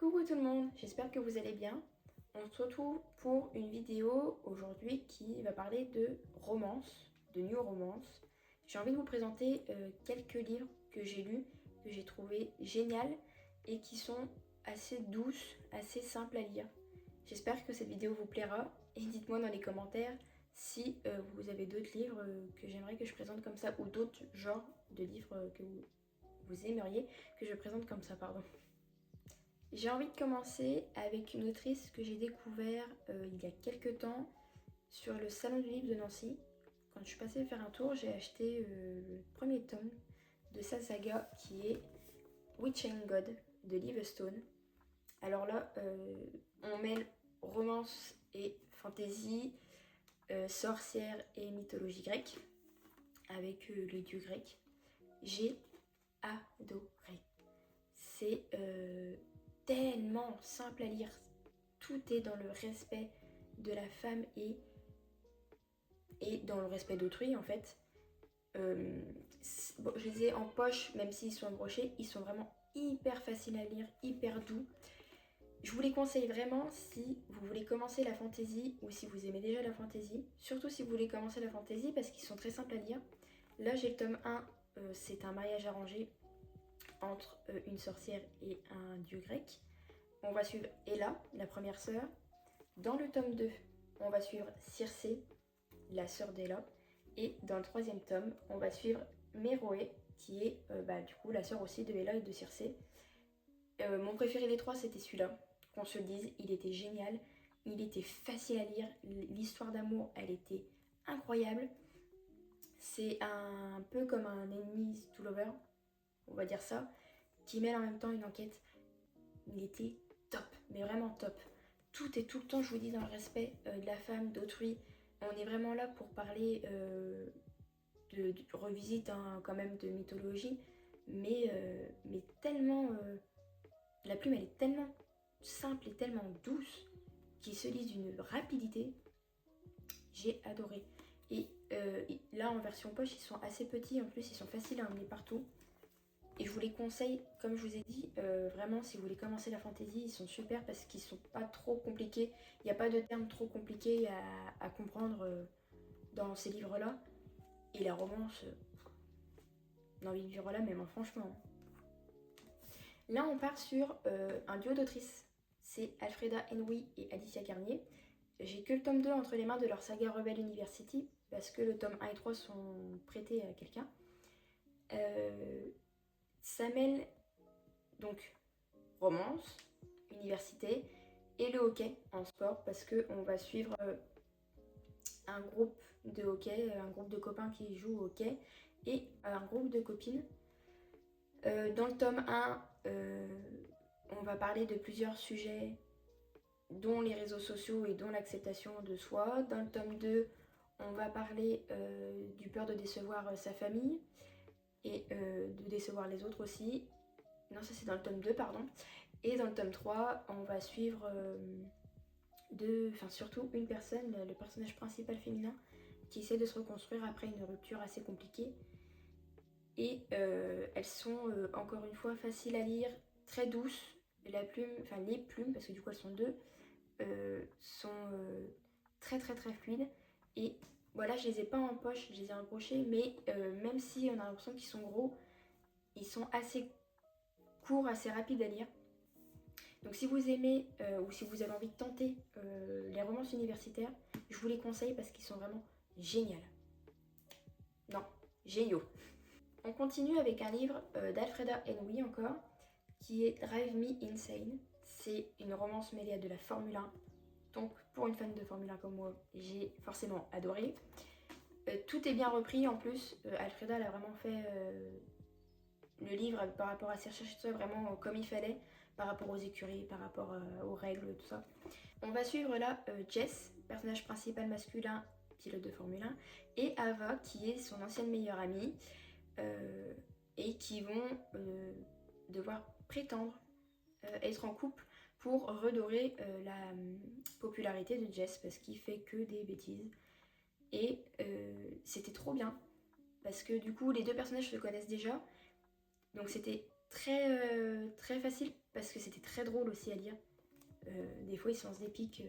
Coucou tout le monde, j'espère que vous allez bien. On se retrouve pour une vidéo aujourd'hui qui va parler de romance, de new romance. J'ai envie de vous présenter quelques livres que j'ai lus, que j'ai trouvé génial et qui sont assez douces, assez simples à lire. J'espère que cette vidéo vous plaira et dites-moi dans les commentaires si vous avez d'autres livres que j'aimerais que je présente comme ça ou d'autres genres de livres que vous aimeriez que je présente comme ça, pardon. J'ai envie de commencer avec une autrice que j'ai découvert il y a quelques temps sur le salon du livre de Nancy. Quand je suis passée faire un tour, j'ai acheté le premier tome de sa saga qui est Witch and God de Liv Stone. Alors là, on mêle romance et fantasy, sorcière et mythologie grecque avec les dieux grecs. J'ai adoré. C'est tellement simple à lire. Tout est dans le respect de la femme et dans le respect d'autrui en fait. Bon, je les ai en poche, même s'ils sont brochés, ils sont vraiment hyper faciles à lire, hyper doux. Je vous les conseille vraiment si vous voulez commencer la fantasy ou si vous aimez déjà la fantasy. Surtout si vous voulez commencer la fantasy parce qu'ils sont très simples à lire. Là j'ai le tome 1, c'est un mariage arrangé entre une sorcière et un dieu grec. On va suivre Ella, la première sœur. Dans le tome 2, on va suivre Circé, la sœur d'Ella. Et dans le troisième tome, on va suivre Méroé, qui est du coup la sœur aussi de Ella et de Circé. Mon préféré des trois, c'était celui-là. Qu'on se le dise, il était génial. Il était facile à lire. L'histoire d'amour, elle était incroyable. C'est un peu comme un Enemies to Lover, on va dire ça, qui mêle en même temps une enquête. Il était top, mais vraiment top. Tout est tout le temps, je vous dis, dans le respect de la femme, d'autrui. On est vraiment là pour parler de revisite quand même de mythologie, mais tellement... la plume, elle est tellement simple et tellement douce qu'il se lit d'une rapidité. J'ai adoré. Et là, en version poche, ils sont assez petits, en plus, ils sont faciles à emmener partout. Et je vous les conseille, comme je vous ai dit, vraiment si vous voulez commencer la fantasy, ils sont super parce qu'ils sont pas trop compliqués. Il n'y a pas de termes trop compliqués à comprendre dans ces livres-là. Et la romance, on a envie de vivre là, même franchement. Là, on part sur un duo d'autrices. C'est Alfreda Henry et Alicia Garnier. J'ai que le tome 2 entre les mains de leur saga Rebel University parce que le tome 1 et 3 sont prêtés à quelqu'un. Ça mêle donc romance, université et le hockey en sport parce qu'on va suivre un groupe de hockey, un groupe de copains qui jouent au hockey et un groupe de copines. Dans le tome 1, on va parler de plusieurs sujets dont les réseaux sociaux et dont l'acceptation de soi. Dans le tome 2, on va parler du peur de décevoir sa famille et de décevoir les autres aussi. Non, ça c'est dans le tome 2, pardon. Et dans le tome 3, on va suivre surtout une personne, le personnage principal féminin, qui essaie de se reconstruire après une rupture assez compliquée. Et elles sont encore une fois faciles à lire, très douces. Les plumes, parce que du coup elles sont deux, sont très très très fluides. Et voilà, je les ai pas en poche, je les ai embrochés, mais même si on a l'impression qu'ils sont gros, ils sont assez courts, assez rapides à lire. Donc si vous aimez ou si vous avez envie de tenter les romances universitaires, je vous les conseille parce qu'ils sont vraiment géniaux. Non, géniaux. On continue avec un livre d'Alfreda Henry encore, qui est Drive Me Insane. C'est une romance mêlée à de la Formule 1. Donc pour une fan de Formule 1 comme moi, j'ai forcément adoré. Tout est bien repris en plus. Alfreda elle a vraiment fait le livre par rapport à ses recherches, vraiment comme il fallait, par rapport aux écuries, par rapport aux règles, tout ça. On va suivre là Jess, personnage principal masculin, pilote de Formule 1, et Ava, qui est son ancienne meilleure amie, et qui vont devoir prétendre être en couple pour redorer la popularité de Jess, parce qu'il fait que des bêtises. Et c'était trop bien, parce que du coup les deux personnages se connaissent déjà, donc c'était très facile parce que c'était très drôle aussi à lire. Des fois, il se lance des pics.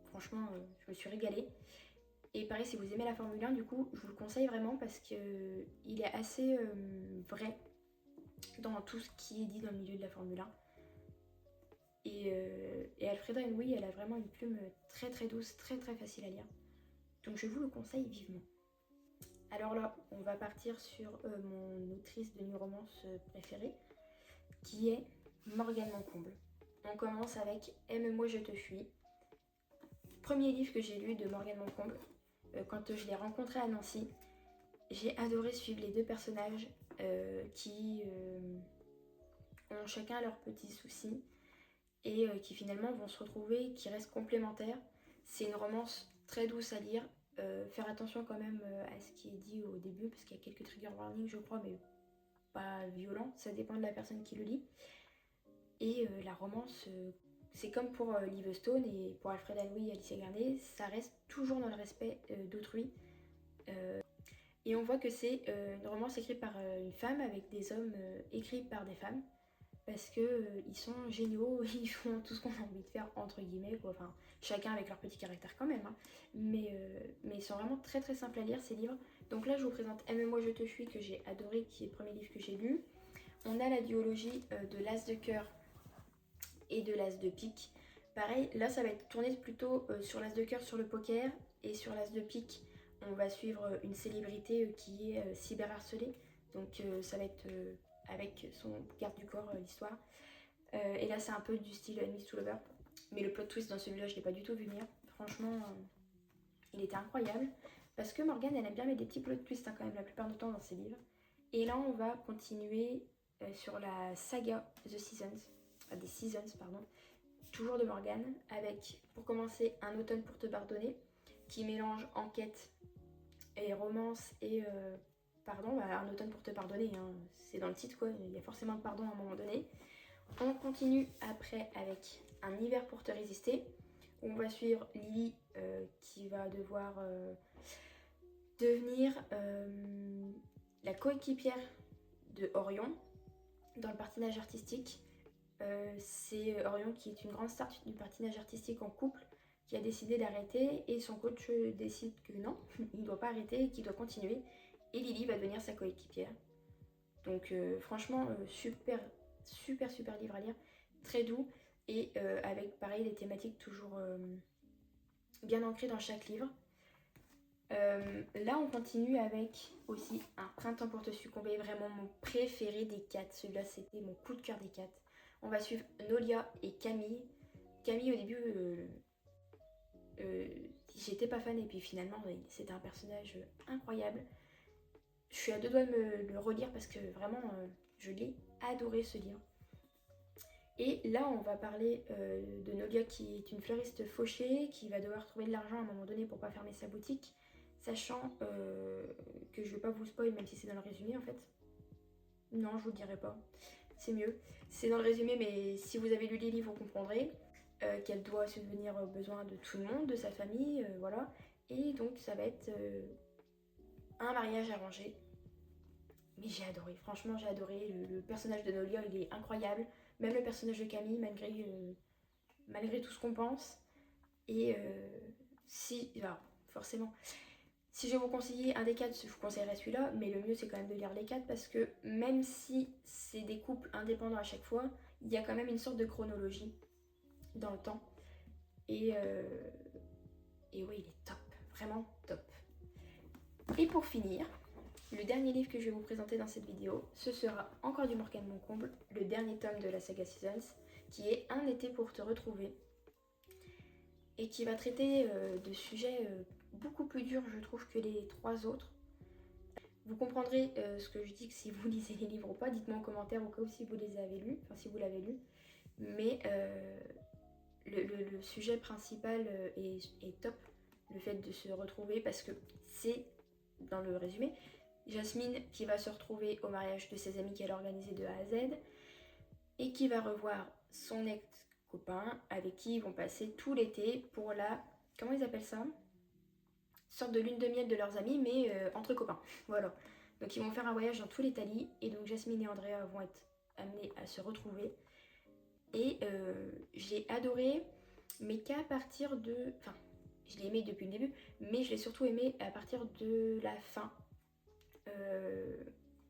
Franchement, je me suis régalée. Et pareil, si vous aimez la Formule 1, du coup, je vous le conseille vraiment parce que il est assez vrai dans tout ce qui est dit dans le milieu de la Formule 1. Et Alfreda Henry, elle a vraiment une plume très douce, très facile à lire. Donc je vous le conseille vivement. Alors là, on va partir sur mon autrice de new romance préférée, qui est Morgane Moncomble. On commence avec Aime-moi, je te fuis. Premier livre que j'ai lu de Morgane Moncomble. Quand je l'ai rencontrée à Nancy, j'ai adoré suivre les deux personnages qui ont chacun leurs petits soucis et qui finalement vont se retrouver, qui restent complémentaires. C'est une romance très douce à lire. Faire attention quand même à ce qui est dit au début, parce qu'il y a quelques trigger warnings je crois, mais pas violents, ça dépend de la personne qui le lit. Et la romance, c'est comme pour Liv Stone et pour Alfred Henry et Alicia Garnier, ça reste toujours dans le respect d'autrui. Et on voit que c'est une romance écrite par une femme avec des hommes écrits par des femmes. Parce que ils sont géniaux, ils font tout ce qu'on a envie de faire, entre guillemets, quoi. Enfin, chacun avec leur petit caractère quand même, hein. Mais ils sont vraiment très simples à lire, ces livres. Donc là, je vous présente Aime-moi, je te fuis, que j'ai adoré, qui est le premier livre que j'ai lu. On a la duologie de l'As de cœur et de l'As de pique. Pareil, là, ça va être tourné plutôt sur l'As de cœur, sur le poker, et sur l'As de pique, on va suivre une célébrité qui est cyberharcelée. Donc ça va être avec son garde du corps l'histoire. Et là c'est un peu du style Enemies to Lover. Mais le plot twist dans celui-là je l'ai pas du tout vu venir. Franchement il était incroyable. Parce que Morgane elle aime bien mettre des petits plot twists hein, quand même la plupart du temps dans ses livres. Et là on va continuer sur la saga The Seasons. Des Seasons pardon. Toujours de Morgane. Avec pour commencer Un automne pour te pardonner. Qui mélange enquête et romance et pardon, Un automne pour te pardonner, hein, c'est dans le titre quoi, il y a forcément de pardon à un moment donné. On continue après avec Un hiver pour te résister, où on va suivre Lily qui va devoir devenir la coéquipière de Orion dans le patinage artistique. C'est Orion qui est une grande star du patinage artistique en couple, qui a décidé d'arrêter et son coach décide que non, il ne doit pas arrêter et qu'il doit continuer. Et Lily va devenir sa coéquipière. Donc franchement, super livre à lire, très doux et avec pareil des thématiques toujours bien ancrées dans chaque livre. Là on continue avec aussi Un printemps pour te succomber, vraiment mon préféré des 4. Celui-là c'était mon coup de cœur des 4. On va suivre Nolia et Camille. Camille au début j'étais pas fan et puis finalement c'était un personnage incroyable. Je suis à deux doigts de me le relire parce que vraiment je l'ai adoré ce livre. Et là on va parler de Nolia qui est une fleuriste fauchée qui va devoir trouver de l'argent à un moment donné pour pas fermer sa boutique, sachant que je vais pas vous spoil même si c'est dans le résumé en fait. Non je vous le dirai pas, c'est mieux. C'est dans le résumé mais si vous avez lu les livres vous comprendrez. Qu'elle doit subvenir aux besoins de tout le monde, de sa famille, voilà. Et donc ça va être un mariage arrangé. Mais j'ai adoré, franchement j'ai adoré. Le personnage de Nolia il est incroyable. Même le personnage de Camille, malgré tout ce qu'on pense. Et alors, forcément, si je vais vous conseiller un des 4, je vous conseillerais celui-là. Mais le mieux c'est quand même de lire les 4 parce que même si c'est des couples indépendants à chaque fois, il y a quand même une sorte de chronologie dans le temps. Et oui, il est top, vraiment top. Et pour finir, le dernier livre que je vais vous présenter dans cette vidéo, ce sera encore du Morgane Moncomble, le dernier tome de la saga Seasons, qui est Un été pour te retrouver, et qui va traiter de sujets beaucoup plus durs, je trouve, que les 3 autres. Vous comprendrez ce que je dis que si vous lisez les livres ou pas, dites-moi en commentaire au cas où si vous les avez lus, enfin si vous l'avez lu. Mais le sujet principal est top, le fait de se retrouver, parce que c'est, dans le résumé, Jasmine qui va se retrouver au mariage de ses amis qu'elle a organisé de A à Z, et qui va revoir son ex-copain, avec qui ils vont passer tout l'été pour la... comment ils appellent ça ? Sorte de lune de miel de leurs amis, mais entre copains, voilà. Donc ils vont faire un voyage dans toute l'Italie, et donc Jasmine et Andrea vont être amenés à se retrouver. Et j'ai adoré, mais qu'à partir de... Enfin, je l'ai aimé depuis le début, mais je l'ai surtout aimé à partir de la fin.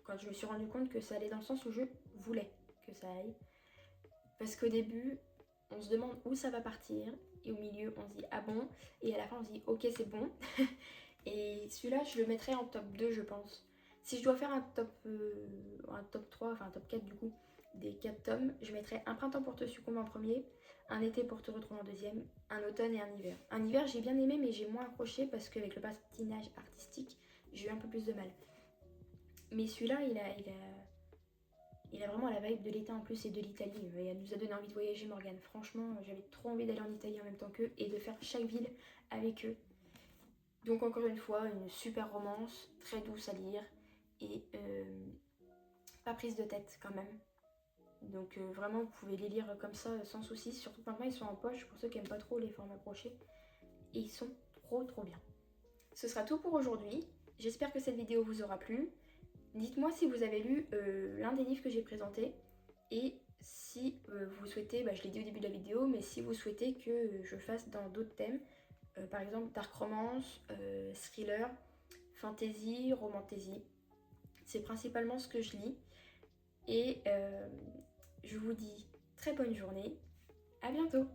Quand je me suis rendu compte que ça allait dans le sens où je voulais que ça aille. Parce qu'au début, on se demande où ça va partir, et au milieu, on se dit ah bon, et à la fin, on se dit ok, c'est bon. Et celui-là, je le mettrais en top 2, je pense. Si je dois faire un top 3, enfin un top 4 du coup, des 4 tomes, je mettrais Un printemps pour te succomber en premier, Un été pour te retrouver en deuxième, Un automne et un hiver. Un hiver, j'ai bien aimé, mais j'ai moins accroché parce qu'avec le patinage artistique, j'ai eu un peu plus de mal. Mais celui-là, il a vraiment la vibe de l'été en plus et de l'Italie. Elle nous a donné envie de voyager, Morgane. Franchement, j'avais trop envie d'aller en Italie en même temps qu'eux et de faire chaque ville avec eux. Donc encore une fois, une super romance, très douce à lire et pas prise de tête quand même. Donc vraiment, vous pouvez les lire comme ça sans souci. Surtout que maintenant, ils sont en poche pour ceux qui n'aiment pas trop les formats brochés. Et ils sont trop bien. Ce sera tout pour aujourd'hui. J'espère que cette vidéo vous aura plu. Dites-moi si vous avez lu l'un des livres que j'ai présenté et si vous souhaitez, je l'ai dit au début de la vidéo, mais si vous souhaitez que je fasse dans d'autres thèmes, par exemple dark romance, thriller, fantasy, romantasy. C'est principalement ce que je lis et je vous dis très bonne journée, à bientôt!